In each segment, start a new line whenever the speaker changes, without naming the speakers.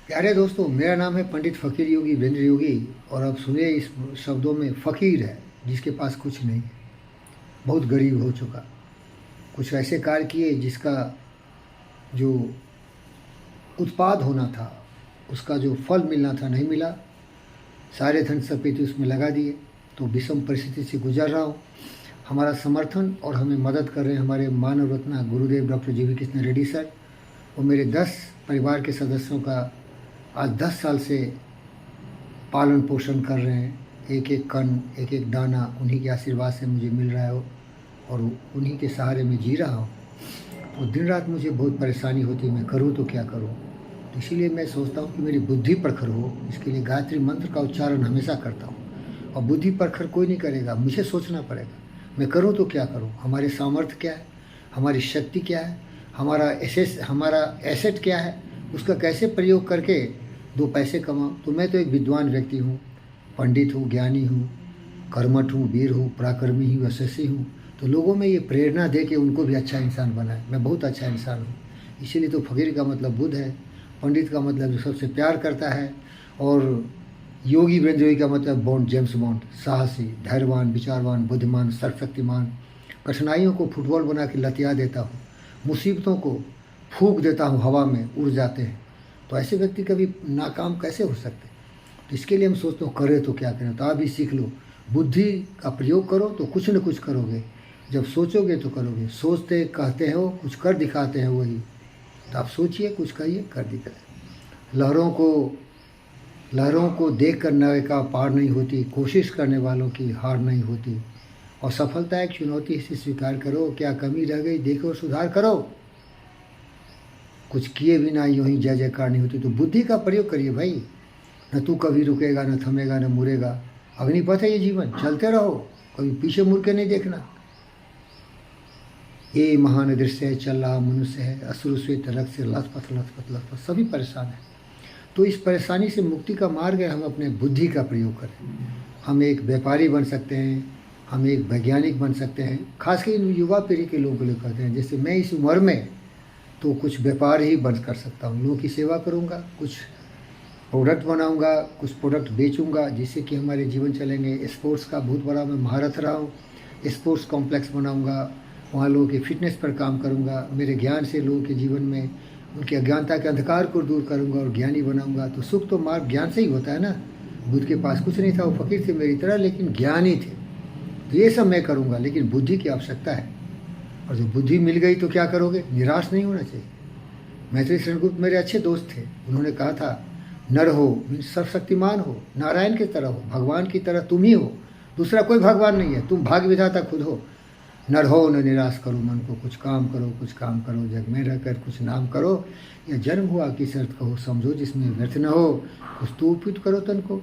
प्यारे दोस्तों, मेरा नाम है पंडित फ़कीर योगी वीरेंद्र योगी। और अब सुनिए इस शब्दों में, फ़कीर है जिसके पास कुछ नहीं है, बहुत गरीब हो चुका, कुछ ऐसे कार्य किए जिसका जो उत्पाद होना था, उसका जो फल मिलना था नहीं मिला, सारे धन सपेटे उसमें लगा दिए। तो विषम परिस्थिति से गुजर रहा हूँ। हमारा समर्थन और हमें मदद कर रहे हैं हमारे मानव रत्न गुरुदेव doctor G.V.. Krishna Reddy sir. वो मेरे 10 परिवार के सदस्यों का आज 10 साल से पालन पोषण कर रहे हैं। एक एक कण, एक एक दाना उन्हीं के आशीर्वाद से मुझे मिल रहा है और उन्हीं के सहारे में जी रहा हूँ। तो दिन रात मुझे बहुत परेशानी होती है, मैं करूँ तो क्या करूँ। तो इसीलिए मैं सोचता हूँ कि मेरी बुद्धि प्रखर हो, इसके लिए गायत्री मंत्र का उच्चारण हमेशा करता हूँ। और बुद्धि प्रखर कोई नहीं करेगा, मुझे सोचना पड़ेगा मैं करूँ तो क्या करूँ, हमारे सामर्थ्य क्या है, हमारी शक्ति क्या है, हमारा एसेट क्या है, उसका कैसे प्रयोग करके 2 पैसे कमाऊँ। तो मैं तो एक विद्वान व्यक्ति हूँ, पंडित हूँ, ज्ञानी हूँ, कर्मठ हूँ, वीर हूँ, पराक्रमी हूँ, यशस्वी हूँ। तो लोगों में ये प्रेरणा दे के उनको भी अच्छा इंसान बनाए। मैं बहुत अच्छा इंसान हूँ। इसीलिए तो फ़कीर का मतलब बुद्ध है, पंडित का मतलब जो सबसे प्यार करता है, और योगी वीरेंद्र योगी का मतलब बॉन्ड, जेम्स बॉन्ड, साहसी, धैर्यवान, विचारवान, बुद्धिमान, सर्वशक्तिमान। कठिनाइयों को फुटबॉल बना के लतिया देता हूँ, मुसीबतों को फूंक देता हूँ, हवा में उड़ जाते हैं। तो ऐसे व्यक्ति कभी नाकाम कैसे हो सकते। तो इसके लिए हम सोचते हो करें तो क्या करें। तो आप भी सीख लो, बुद्धि का प्रयोग करो तो कुछ न कुछ करोगे। जब सोचोगे तो करोगे, सोचते कहते हो कुछ कर दिखाते हैं वही। तो आप सोचिए, कुछ कहिए, कर दिखाए। लहरों को देख कर नौका पार नहीं होती, कोशिश करने वालों की हार नहीं होती। और सफलता एक चुनौती से स्वीकार करो, क्या कमी रह गई देखो सुधार करो। कुछ किए बिना यूँ ही जय जयकार नहीं होती। तो बुद्धि का प्रयोग करिए भाई, न तू कभी रुकेगा, न थमेगा, न मुड़ेगा। अग्निपथ है ये जीवन, चलते रहो, कभी पीछे मुड़ के नहीं देखना। ये महान दृश्य है, चल रहा मनुष्य है, असुर श्वेत रक्त से लथपथ लथपथ लथपथ, सभी परेशान है। तो इस परेशानी से मुक्ति का मार्ग है हम अपने बुद्धि का प्रयोग करें। हम एक व्यापारी बन सकते हैं, हम एक वैज्ञानिक बन सकते हैं। खासकर युवा पीढ़ी के लोग कहते हैं, जैसे मैं इस उम्र में तो कुछ व्यापार ही बंद कर सकता हूँ, लोगों की सेवा करूँगा, कुछ प्रोडक्ट बनाऊँगा, कुछ प्रोडक्ट बेचूँगा जिससे कि हमारे जीवन चलेंगे। स्पोर्ट्स का बहुत बड़ा मैं महारथ रहा हूँ, स्पोर्ट्स कॉम्प्लेक्स बनाऊँगा, वहाँ लोगों की फिटनेस पर काम करूँगा। मेरे ज्ञान से लोगों के जीवन में उनकी अज्ञानता के अंधकार को दूर करूँगा और ज्ञानी बनाऊँगा। तो सुख तो मार्ग ज्ञान से ही होता है ना। बुद्ध के पास कुछ नहीं था, वो फ़कीर थे मेरी तरह, लेकिन ज्ञानी थे। तो ये सब मैं करूँगा, लेकिन बुद्धि की आवश्यकता है। और जब बुद्धि मिल गई तो क्या करोगे, निराश नहीं होना चाहिए। मैत्री शरणगुप्त मेरे अच्छे दोस्त थे, उन्होंने कहा था नर हो मीन्स सर्वशक्तिमान हो, नारायण की तरह हो, भगवान की तरह तुम ही हो, दूसरा कोई भगवान नहीं है, तुम भाग्य विधाता खुद हो। नर हो न निराश करो मन को, कुछ काम करो, कुछ काम करो, जग में रहकर कुछ नाम करो। या जन्म हुआ की शर्त कहो, समझो जिसमें व्यर्थ न हो, कुछ तो उपयुक्त करो तन को।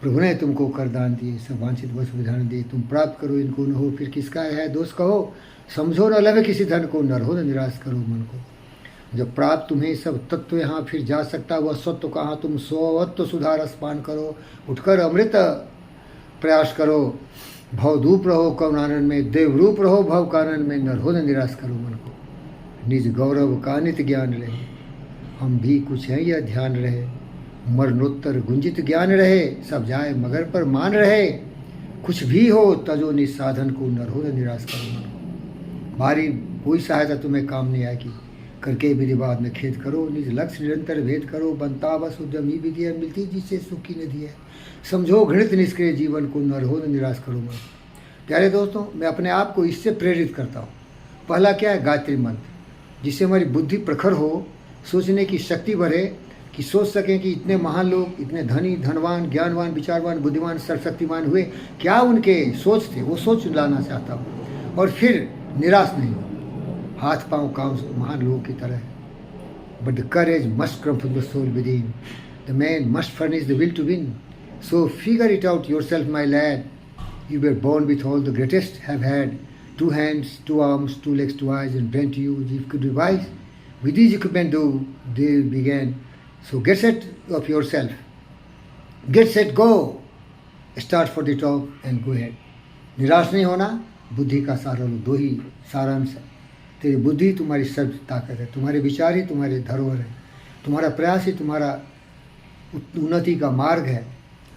प्रभु ने तुमको कर दान दिए, सब वांछित वस्तु विधान दिए, तुम प्राप्त करो इनको न हो, फिर किसका है दोष कहो। समझो न लवे किसी धन को, नर हो न निराश करो मन को। जब प्राप्त तुम्हें सब तत्व यहाँ फिर जा सकता वह सत्व कहाँ, तुम स्वत्व सुधार स्पान करो, उठकर अमृत प्रयास करो। भवधूप रहो करुणानंद में, देवरूप रहो भव कानन में, नर हो न निराश करो मन को। निज गौरव का नित ज्ञान रहे, हम भी कुछ हैं यह ध्यान रहे। मरणोत्तर गुंजित ज्ञान रहे, सब जाए मगर पर मान रहे। कुछ भी हो तजो निसाधन को, नर हो न निराश करो मन को। भारी कोई सहायता तुम्हें काम नहीं आएगी, करके विधि बाद में खेद करो। निज लक्ष्य निरंतर भेद करो, बनता बस उद्यम ही विधि है, मिलती जिससे सुख की निधि है। समझो घृणित निष्क्रिय जीवन को, नर हो न निराश करो मन। प्यारे दोस्तों, मैं अपने आप को इससे प्रेरित करता हूँ। पहला क्या है, गायत्री मंत्र, जिससे हमारी बुद्धि प्रखर हो, सोचने की शक्ति बढ़े, कि सोच सकें कि इतने महान लोग, इतने धनी, धनवान, ज्ञानवान, विचारवान, बुद्धिमान, सर्वशक्तिमान हुए, क्या उनके सोच थे, वो सोच लाना चाहता हूँ। और फिर निराश नहीं हो, हाथ पांव काम महान लोगों की तरह है। But the courage must come from the soul within, the man must furnish the will to win. So figure it out yourself my lad, you were born with all the greatest have had, 2 hands, 2 arms, 2 legs, 2 eyes, and brain to use. If you could devise with these equipment though they began. So get set of yourself, get set go, start for the top and go ahead. निराश नहीं होना, बुद्धि का सहारा लो। 2 ही सारांश है। तेरी बुद्धि तुम्हारी सर्व ताकत है, तुम्हारे विचार ही तुम्हारे धरोहर है, तुम्हारा प्रयास ही तुम्हारा उन्नति का मार्ग है।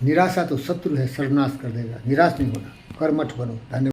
निराशा तो शत्रु है, सर्वनाश कर देगा। निराश नहीं होना, कर्मठ बनो। धन्यवाद।